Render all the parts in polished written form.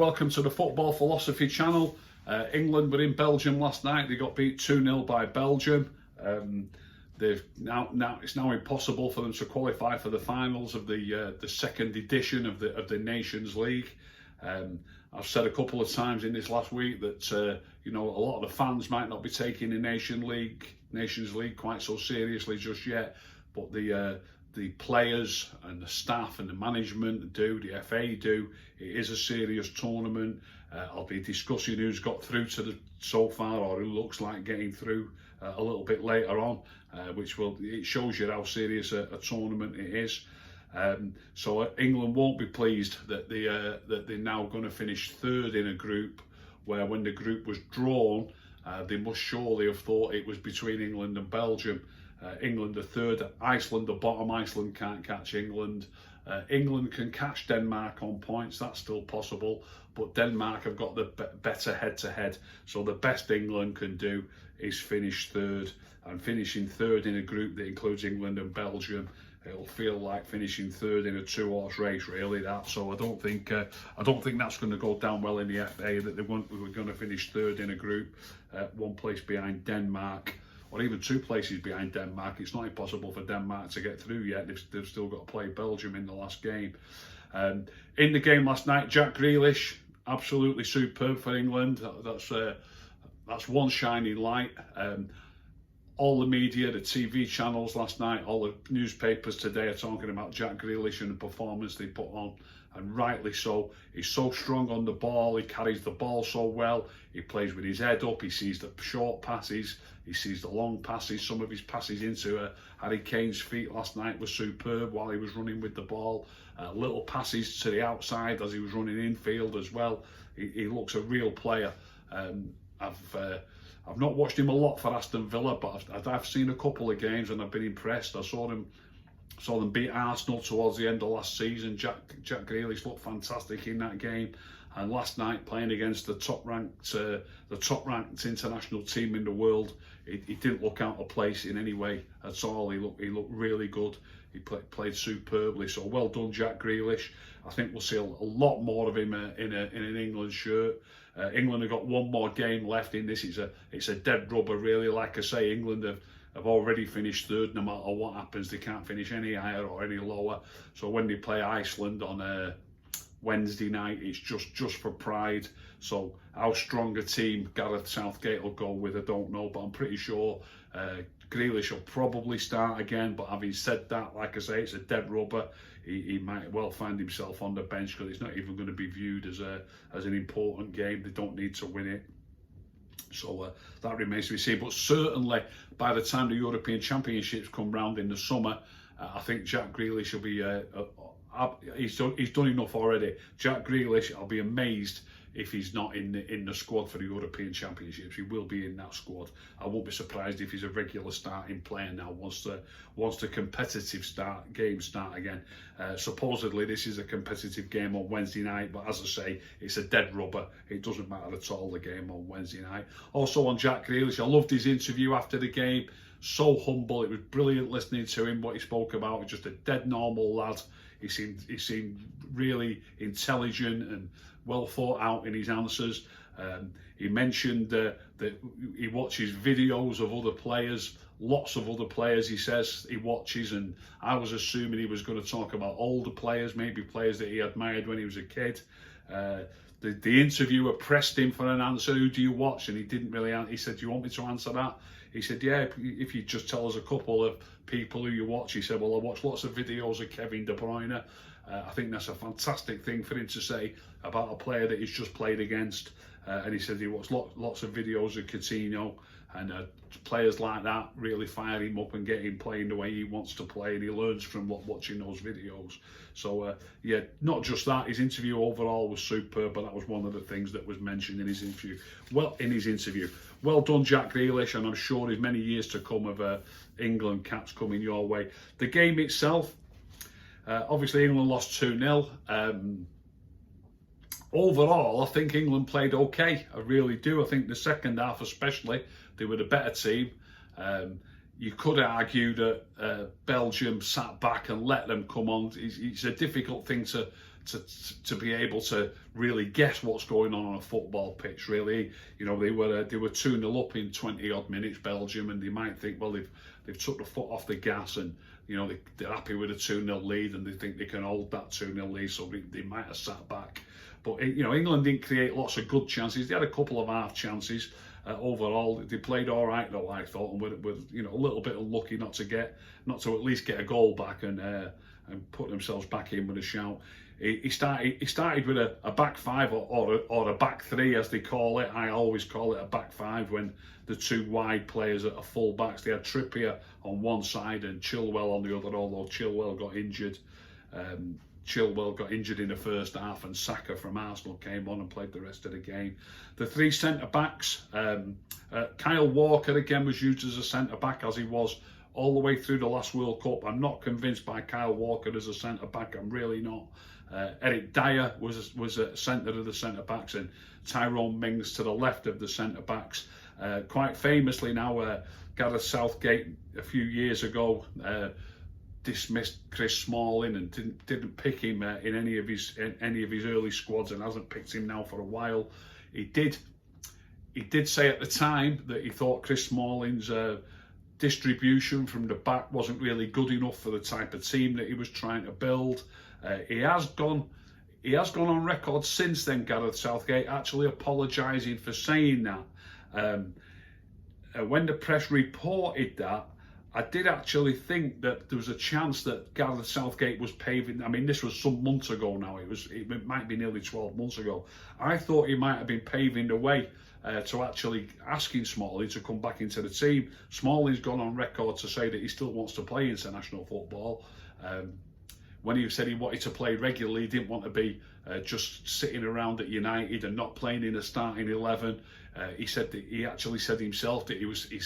welcome to the Football Philosophy channel. England were in Belgium last night. They got beat 2-0 by Belgium. It's now impossible for them to qualify for the finals of the second edition of the Nations League. I've said a couple of times in this last week that a lot of the fans might not be taking the Nations League quite so seriously just yet, but the players and the staff and the management do, the FA do. It is a serious tournament. I'll be discussing who's got through so far, or who looks like getting through a little bit later on, it shows you how serious a tournament it is. So England won't be pleased that they're now going to finish third in a group where, when the group was drawn, they must surely have thought it was between England and Belgium. England are third, Iceland are bottom. Iceland can't catch England. England can catch Denmark on points, that's still possible, but Denmark have got the better head-to-head. So the best England can do is finish third, and finishing third in a group that includes England and Belgium, it'll feel like finishing third in a two-horse race, really. So I don't think that's going to go down well in the FA, that we were going to finish third in a group, one place behind Denmark, or even two places behind Denmark. It's not impossible for Denmark to get through yet. They've still got to play Belgium in the last game. In the game last night, Jack Grealish, absolutely superb for England. That's one shining light. All the media, the TV channels last night, all the newspapers today are talking about Jack Grealish and the performance they put on, and rightly so. He's so strong on the ball, he carries the ball so well, he plays with his head up, he sees the short passes, he sees the long passes. Some of his passes into Harry Kane's feet last night were superb while he was running with the ball. Little passes to the outside as he was running infield as well. He looks a real player. I've not watched him a lot for Aston Villa, but I've seen a couple of games and I've been impressed. I saw them beat Arsenal towards the end of last season. Jack Grealish looked fantastic in that game, and last night, playing against the top-ranked international team in the world, he didn't look out of place in any way at all. He looked really good. He played superbly. So well done, Jack Grealish. I think we'll see a lot more of him in an England shirt. England have got one more game left in this. It's a dead rubber, really. Like I say, England have already finished third. No matter what happens, they can't finish any higher or any lower. So when they play Iceland on Wednesday night, it's just for pride. So how strong a team Gareth Southgate will go with, I don't know, but I'm pretty sure Grealish will probably start again. But having said that, like I say, it's a dead rubber. He might well find himself on the bench, because it's not even going to be viewed as an important game. They don't need to win it. So that remains to be seen. But certainly, by the time the European Championships come round in the summer, I think Jack Grealish will be... he's done enough already. Jack Grealish, I'll be amazed if he's not in the squad for the European Championships. He will be in that squad. I won't be surprised if he's a regular starting player now once the competitive games start again. Supposedly this is a competitive game on Wednesday night, but as I say, it's a dead rubber. It doesn't matter at all, the game on Wednesday night. Also on Jack Grealish, I loved his interview after the game. So humble. It was brilliant listening to him, what he spoke about. Just a dead normal lad. He seemed really intelligent and well thought out in his answers. He mentioned that he watches videos of other players, lots of other players he says he watches, and I was assuming he was going to talk about older players, maybe players that he admired when he was a kid. The interviewer pressed him for an answer. Who do you watch? And he didn't really answer. He said, do you want me to answer that? He said, yeah, if you just tell us a couple of people who you watch. He said, well, I watch lots of videos of Kevin De Bruyne. I think that's a fantastic thing for him to say about a player that he's just played against. And he said he watched lots of videos of Coutinho, and players like that really fire him up and get him playing the way he wants to play, and he learns from watching those videos. So yeah, not just that, his interview overall was superb, but that was one of the things that was mentioned in his interview. Well done, Jack Grealish, and I'm sure there's many years to come of England caps coming your way. The game itself, obviously England lost 2-0. Overall, I think England played okay. I really do. I think the second half especially, they were the better team. You could argue that Belgium sat back and let them come on. It's a difficult thing to be able to really guess what's going on a football pitch. Really, you know, they were 2-0 up in 20 odd minutes, Belgium, and they might think, well, they've took the foot off the gas, and you know they're happy with a 2-0 lead, and they think they can hold that 2-0 lead, so they might have sat back. But you know, England didn't create lots of good chances. They had a couple of half chances. Overall, they played all right though, I thought, and with you know a little bit unlucky not to at least get a goal back and put themselves back in with a shout. He started with a back five or a back three, as they call it. I always call it a back five when the two wide players are full backs. They had Trippier on one side and Chilwell on the other, although Chilwell got injured. Chilwell got injured in the first half, and Saka from Arsenal came on and played the rest of the game. The three centre-backs, Kyle Walker again was used as a centre-back, as he was all the way through the last World Cup. I'm not convinced by Kyle Walker as a centre-back, I'm really not. Eric Dyer was at centre of the centre-backs, and Tyrone Mings to the left of the centre-backs. Quite famously now, Gareth Southgate a few years ago dismissed Chris Smalling and didn't pick him in any of his early squads, and hasn't picked him now for a while. He did say at the time that he thought Chris Smalling's distribution from the back wasn't really good enough for the type of team that he was trying to build. He has gone on record since then, Gareth Southgate, actually apologising for saying that. When the press reported that, I did actually think that there was a chance that Gareth Southgate was paving. I mean, this was some months ago now. It might be nearly 12 months ago. I thought he might have been paving the way to actually asking Smalling to come back into the team. Smalling's gone on record to say that he still wants to play international football. When he said he wanted to play regularly, he didn't want to be just sitting around at United and not playing in a starting 11. He actually said himself that he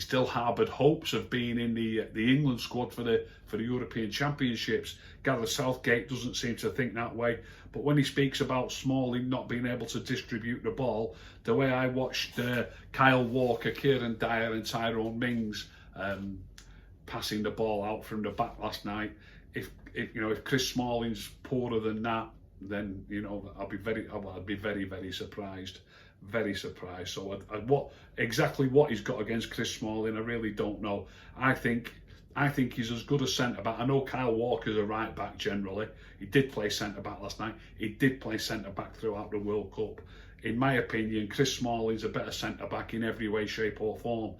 still harboured hopes of being in the England squad for the European Championships. Gareth Southgate doesn't seem to think that way. But when he speaks about Smalling not being able to distribute the ball, the way I watched Kyle Walker, Kieran Dyer and Tyrone Mings passing the ball out from the back last night, if Chris Smalling's poorer than that, then I'd be very, very surprised. Very surprised. So what he's got against Chris Smalling, I really don't know. I think he's as good a centre-back. I know Kyle Walker's a right-back generally. He did play centre-back last night. He did play centre-back throughout the World Cup. In my opinion, Chris Smalling's a better centre-back in every way, shape or form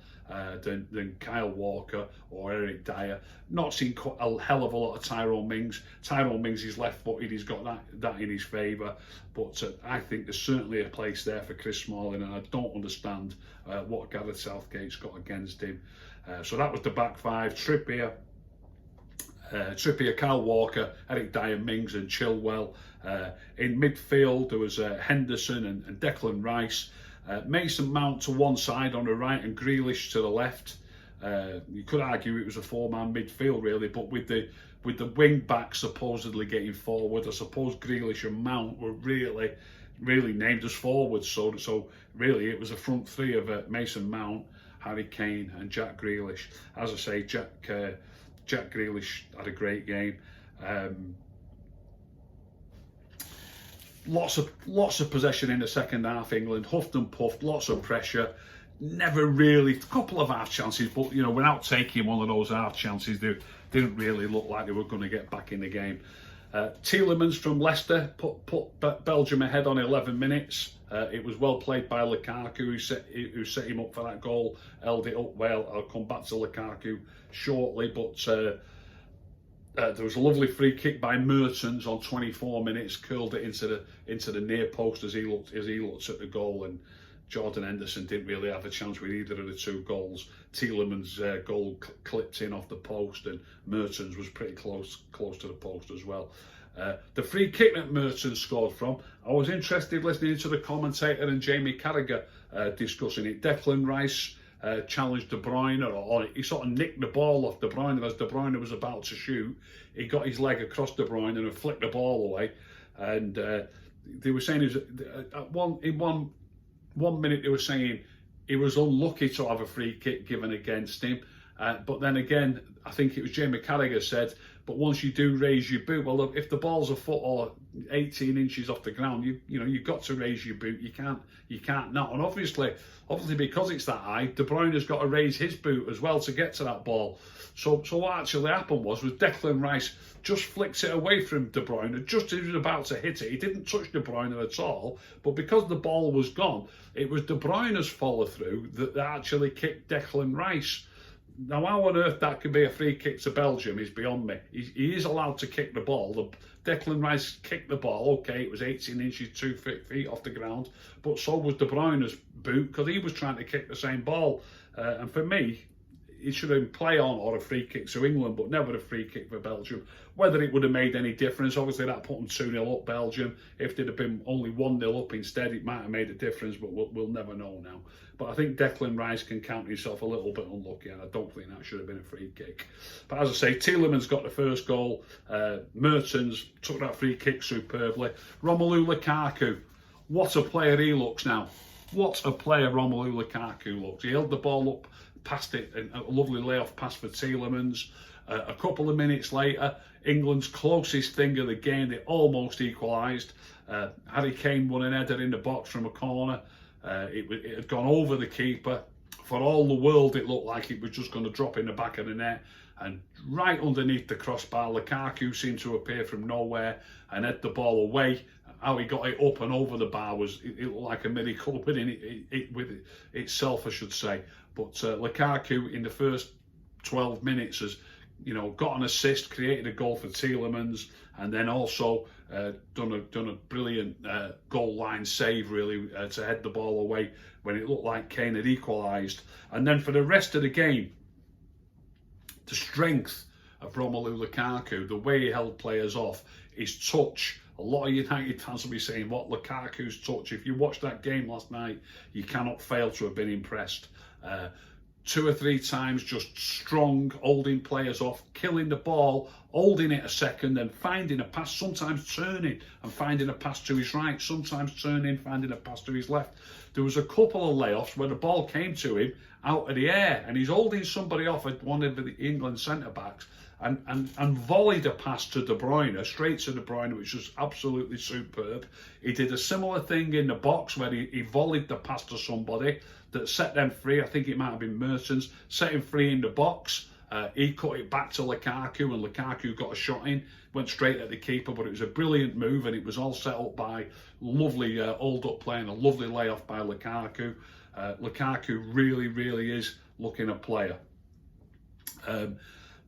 than Kyle Walker or Eric Dyer. Not seen a hell of a lot of Tyrone Mings. Tyrone Mings is left-footed, he's got that in his favour. But I think there's certainly a place there for Chris Smalling, and I don't understand what Gareth Southgate's got against him. So that was the back five. Trippier, Kyle Walker, Eric Dyer, Mings and Chilwell. In midfield there was Henderson and Declan Rice. Mason Mount to one side on the right and Grealish to the left. You could argue it was a four-man midfield really, but with the wing back supposedly getting forward, I suppose Grealish and Mount were really named as forwards. So really it was a front three of Mason Mount, Harry Kane and Jack Grealish. As I say, Jack Grealish had a great game. Lots of possession in the second half. England huffed and puffed, lots of pressure. Never really, a couple of half chances, but without taking one of those half chances, they didn't really look like they were going to get back in the game. Tielemans from Leicester put Belgium ahead on 11 minutes. It was well played by Lukaku, who set him up for that goal, held it up well. I'll come back to Lukaku shortly, but there was a lovely free kick by Mertens on 24 minutes, curled it into the near post as he looked at the goal, and Jordan Henderson didn't really have a chance with either of the two goals. Tielemans' goal clipped in off the post, and Mertens was pretty close to the post as well. The free kick that Mertens scored from, I was interested listening to the commentator and Jamie Carragher discussing it. Declan Rice challenged De Bruyne, or he sort of nicked the ball off De Bruyne as De Bruyne was about to shoot. He got his leg across De Bruyne and flicked the ball away. And they were saying one minute they were saying he was unlucky to have a free kick given against him, But then again, I think it was Jamie Carragher said, but once you do raise your boot, well, look, if the ball's a foot or 18 inches off the ground, you've got to raise your boot. You can't not. And obviously because it's that high, De Bruyne has got to raise his boot as well to get to that ball. So what actually happened was Declan Rice just flicks it away from De Bruyne. Just as he was about to hit it, he didn't touch De Bruyne at all. But because the ball was gone, it was De Bruyne's follow through that actually kicked Declan Rice. Now, how on earth that could be a free kick to Belgium is beyond me. He is allowed to kick the ball. Declan Rice kicked the ball. Okay, it was 18 inches, 2 feet off the ground. But so was De Bruyne's boot because he was trying to kick the same ball. And for me, it should have been play on or a free kick to England, but never a free kick for Belgium. Whether it would have made any difference, obviously that put them 2-0 up, Belgium. If they'd have been only 1-0 up instead, it might have made a difference, but we'll never know now. But I think Declan Rice can count himself a little bit unlucky, and I don't think that should have been a free kick. But as I say, Tielemans got the first goal. Mertens took that free kick superbly. Romelu Lukaku, what a player he looks now. What a player Romelu Lukaku looks. He held the ball up, passed it, a lovely layoff pass for Tielemans. A couple of minutes later, England's closest thing of the game, they almost equalised. Harry Kane won an header in the box from a corner. It had gone over the keeper. For all the world, it looked like it was just going to drop in the back of the net. And right underneath the crossbar, Lukaku seemed to appear from nowhere and head the ball away. How he got it up and over the bar it looked like a miracle within it itself, I should say. But Lukaku in the first 12 minutes has, got an assist, created a goal for Tielemans, and then also done a brilliant goal line save really to head the ball away when it looked like Kane had equalised. And then for the rest of the game, the strength of Romelu Lukaku, the way he held players off, his touch. A lot of United fans will be saying, what Lukaku's touch? If you watched that game last night, you cannot fail to have been impressed. 2 or 3 times just strong, holding players off, killing the ball, holding it a second, then finding a pass, sometimes turning and finding a pass to his right, sometimes turning, finding a pass to his left. There was a couple of layoffs where the ball came to him out of the air and he's holding somebody off at one of the England centre-backs and volleyed a pass to De Bruyne, straight to De Bruyne, which was absolutely superb. He did a similar thing in the box where he volleyed the pass to somebody that set them free. I think it might have been Mertens, set him free in the box. He cut it back to Lukaku and Lukaku got a shot in, went straight at the keeper, but it was a brilliant move and it was all set up by lovely hold-up play and a lovely layoff by Lukaku. Lukaku really, really is looking a player.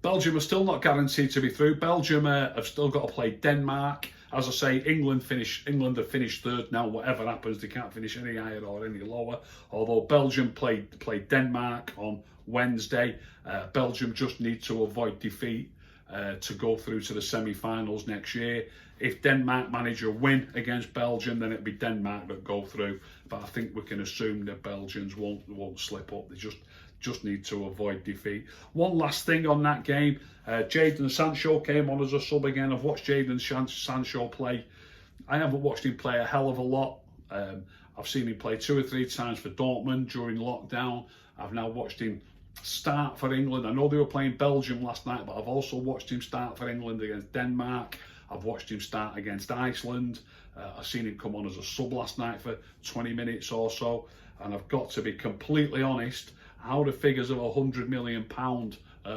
Belgium are still not guaranteed to be through. Belgium have still got to play Denmark. As I say, England have finished third now. Whatever happens, they can't finish any higher or any lower. Although Belgium played Denmark on Wednesday. Belgium just need to avoid defeat to go through to the semi-finals next year. If Denmark manage a win against Belgium, then it'll be Denmark that go through. But I think we can assume that Belgians won't slip up. They just need to avoid defeat. One last thing on that game, Jadon Sancho came on as a sub again. I've watched Jadon Sancho play. I haven't watched him play a hell of a lot. I've seen him play 2 or 3 times for Dortmund during lockdown. I've now watched him start for England. I know they were playing Belgium last night, but I've also watched him start for England against Denmark. I've watched him start against Iceland. I've seen him come on as a sub last night for 20 minutes or so. And I've got to be completely honest, how the figures of £100 million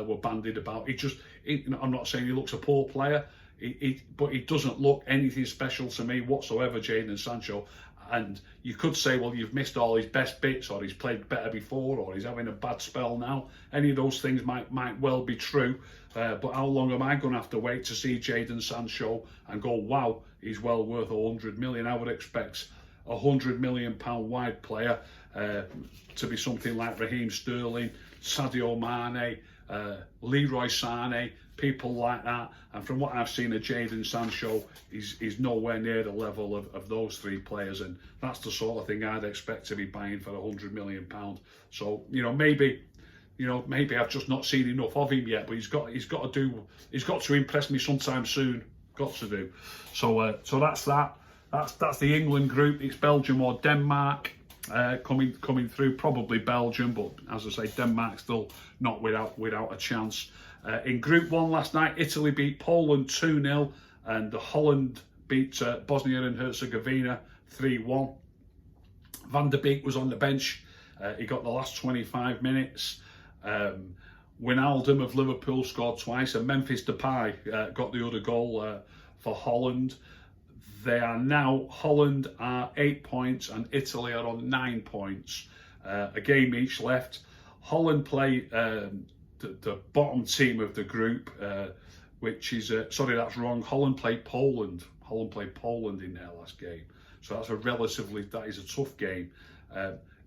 were bandied about. I'm not saying he looks a poor player, but he doesn't look anything special to me whatsoever, Jadon Sancho. And you could say, well, you've missed all his best bits, or he's played better before, or he's having a bad spell now. Any of those things might well be true. But how long am I going to have to wait to see Jadon Sancho and go, wow, he's well worth 100 million? I would expect a £100 million wide player to be something like Raheem Sterling, Sadio Mane, Leroy Sané, people like that. And from what I've seen of Jadon Sancho, he's nowhere near the level of those 3 players, and that's the sort of thing I'd expect to be buying for £100 million. So maybe I've just not seen enough of him yet, but he's got to impress me sometime soon. Got to do. So that's that. That's the England group. It's Belgium or Denmark. coming through, probably Belgium, but as I say, Denmark still not without a chance. In Group 1 last night, Italy beat Poland 2-0, and Holland beat Bosnia and Herzegovina 3-1. Van der Beek was on the bench. He got the last 25 minutes. Wijnaldum of Liverpool scored twice, and Memphis Depay got the other goal for Holland. They are now, Holland are 8 points and Italy are on 9 points. A game each left. Holland play the bottom team of the group, which is, sorry, that's wrong. Holland played Poland. Holland played Poland in their last game. So that is a tough game.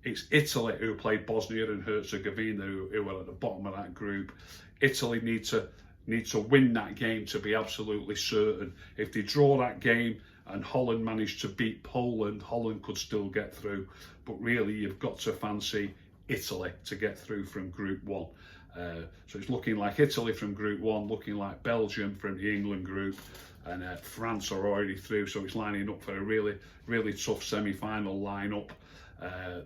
It's Italy who played Bosnia and Herzegovina, who are at the bottom of that group. Italy need to win that game to be absolutely certain. If they draw that game and Holland managed to beat Poland, Holland could still get through. But really, you've got to fancy Italy to get through from Group 1. So it's looking like Italy from Group 1, looking like Belgium from the England group, and France are already through. So it's lining up for a really, really tough semi-final lineup.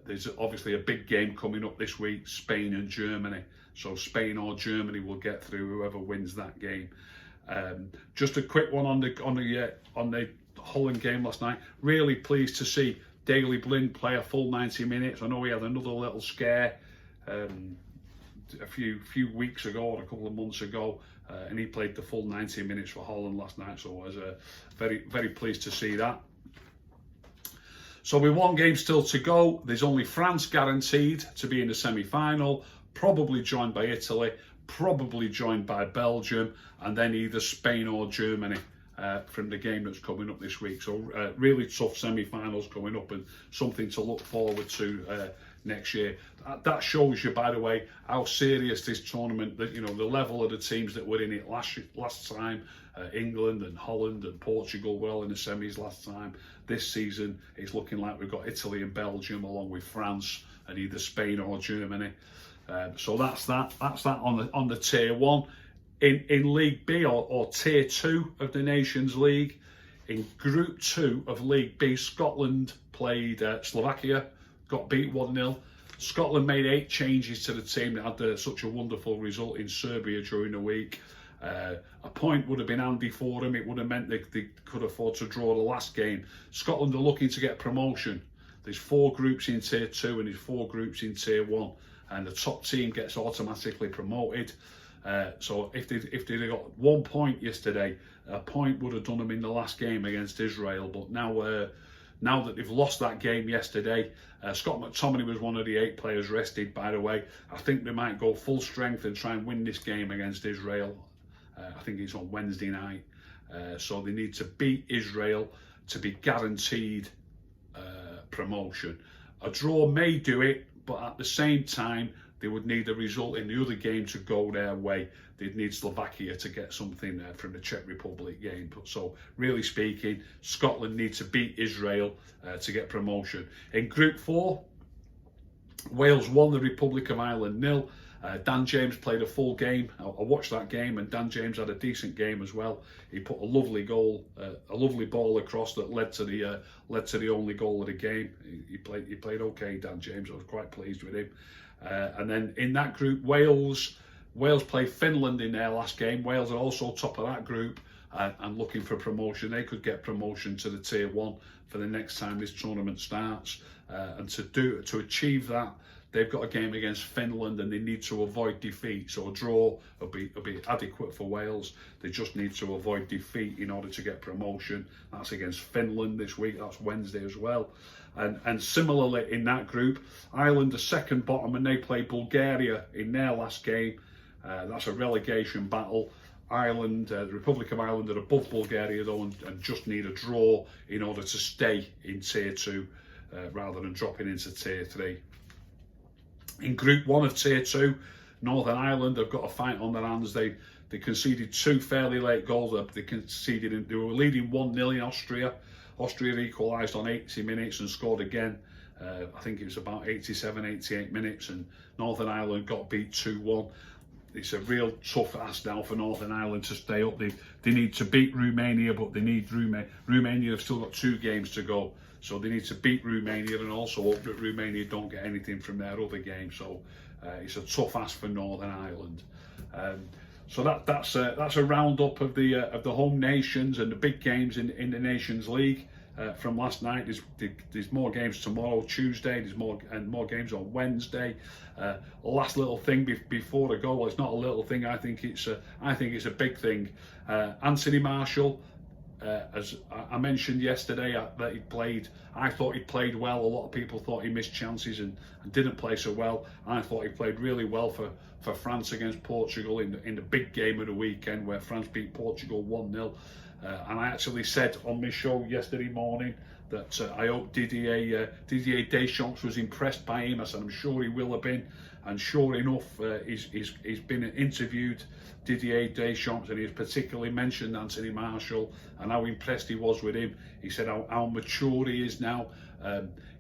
There's obviously a big game coming up this week, Spain and Germany. So Spain or Germany will get through, whoever wins that game. Just a quick one on the Holland game last night. Really pleased to see Daley Blind play a full 90 minutes. I know he had another little scare a few weeks ago or a couple of months ago, and he played the full 90 minutes for Holland last night. So I was very, very pleased to see that. So with one game still to go, there's only France guaranteed to be in the semi-final, probably joined by Italy, probably joined by Belgium, and then either Spain or Germany from the game that's coming up this week. So really tough semi-finals coming up, and something to look forward to next year. That shows you, by the way, how serious this tournament, that, you know, the level of the teams that were in it last time. England and Holland and Portugal were all in the semis last time. This season it's looking like we've got Italy and Belgium along with France and either Spain or Germany. So that's that on the tier 1. In League B or tier 2 of the Nations League, in Group 2 of League B, Scotland played Slovakia, got beat 1-0. Scotland made 8 changes to the team that had such a wonderful result in Serbia during the week. A point would have been handy for them. It would have meant they could afford to draw the last game. Scotland are looking to get promotion. There's 4 groups in tier 2 and there's 4 groups in tier 1, and the top team gets automatically promoted. So if they got 1 point yesterday, a point would have done them in the last game against Israel. But now that they've lost that game yesterday, Scott McTominay was one of the 8 players rested, by the way. I think they might go full strength and try and win this game against Israel. I think it's on Wednesday night. So they need to beat Israel to be guaranteed promotion. A draw may do it, but at the same time, they would need a result in the other game to go their way. They'd need Slovakia to get something from the Czech Republic game. So really speaking, Scotland need to beat Israel to get promotion. In Group 4, Wales won, the Republic of Ireland 0. Dan James played a full game. I watched that game, and Dan James had a decent game as well. He put a lovely goal, a lovely ball across that led to the only goal of the game. He played okay, Dan James. I was quite pleased with him. And then in that group, Wales played Finland in their last game. Wales are also top of that group and looking for promotion. They could get promotion to the tier 1 for the next time this tournament starts. And to achieve that, they've got a game against Finland and they need to avoid defeat. So a draw will be adequate for Wales. They just need to avoid defeat in order to get promotion. That's against Finland this week. That's Wednesday as well. And similarly in that group, Ireland are second bottom and they play Bulgaria in their last game. That's a relegation battle. Ireland, the Republic of Ireland are above Bulgaria though, and just need a draw in order to stay in tier 2 rather than dropping into tier 3. In Group 1 of tier 2, Northern Ireland have got a fight on their hands. They conceded 2 fairly late goals. They were leading 1-0 in Austria. Austria equalised on 80 minutes and scored again. I think it was about 87, 88 minutes, and Northern Ireland got beat 2-1. it's a real tough ask now for Northern Ireland to stay up. They need to beat Romania, but they need Romania have still got 2 games to go, so they need to beat Romania and also hope that Romania don't get anything from their other game. So it's a tough ask for Northern Ireland. So that's a roundup of the home nations and the big games in the Nations League from last night. There's more games tomorrow, Tuesday. There's more games on Wednesday. Last little thing before I go. Well, it's not a little thing. I think it's a big thing. Anthony Martial, as I mentioned yesterday, that he played. I thought he played well. A lot of people thought he missed chances and didn't play so well. I thought he played really well for France against Portugal in the big game of the weekend where France beat Portugal 1-0. And I actually said on my show yesterday morning that I hope Didier Deschamps was impressed by him. I said I'm sure he will have been, and sure enough, he's been interviewed, Didier Deschamps, and he's particularly mentioned Anthony Martial and how impressed he was with him. He said how mature he is now.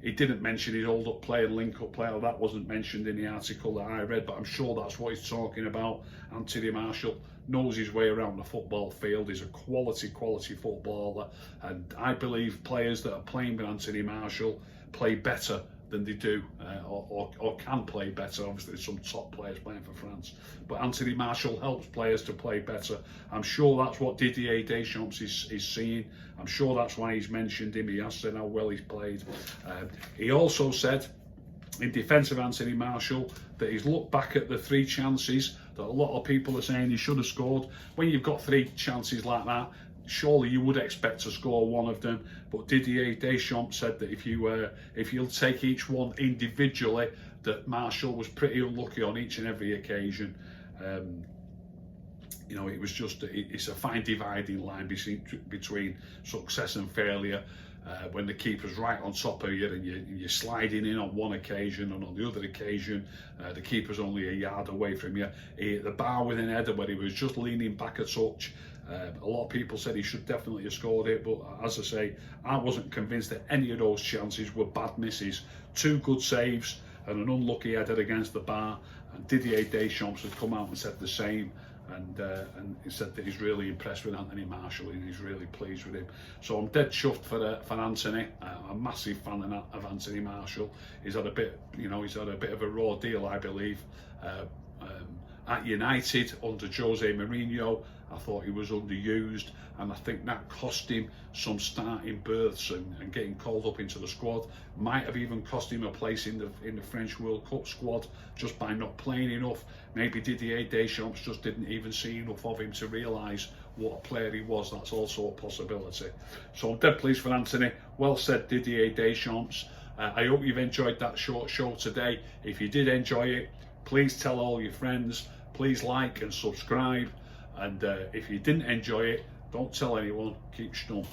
He didn't mention his hold-up play and link-up play. That wasn't mentioned in the article that I read, but I'm sure that's what he's talking about. Anthony Martial knows his way around the football field. He's a quality footballer, and I believe players that are playing with Anthony Martial play better than they do, or can play better. Obviously, there's some top players playing for France, but Anthony Martial helps players to play better. I'm sure that's what Didier Deschamps is seeing. I'm sure that's why he's mentioned him. He has said how well he's played. He also said, in defence of Anthony Martial, that he's looked back at the 3 chances that a lot of people are saying he should have scored. When you've got 3 chances like that, surely you would expect to score one of them. But Didier Deschamps said that if you'll take each one individually, that Martial was pretty unlucky on each and every occasion. It was just, it's a fine dividing line between success and failure. When the keeper's right on top of you and you're sliding in on one occasion, and on the other occasion the keeper's only a yard away from you. He hit the bar with an header where he was just leaning back a touch. A lot of people said he should definitely have scored it, but as I say, I wasn't convinced that any of those chances were bad misses. 2 good saves and an unlucky header against the bar, and Didier Deschamps had come out and said the same. And he said that he's really impressed with Anthony Martial and he's really pleased with him. So I'm dead chuffed for Anthony. I'm a massive fan of Anthony Martial. He's had a bit of a raw deal, I believe, at United under Jose Mourinho. I thought he was underused, and I think that cost him some starting berths and getting called up into the squad. Might have even cost him a place in the French World Cup squad just by not playing enough. Maybe Didier Deschamps just didn't even see enough of him to realise what a player he was. That's also a possibility. So I'm dead pleased for Anthony. Well said, Didier Deschamps. I hope you've enjoyed that short show today. If you did enjoy it, please tell all your friends. Please like and subscribe. And if you didn't enjoy it, don't tell anyone. Keep stum.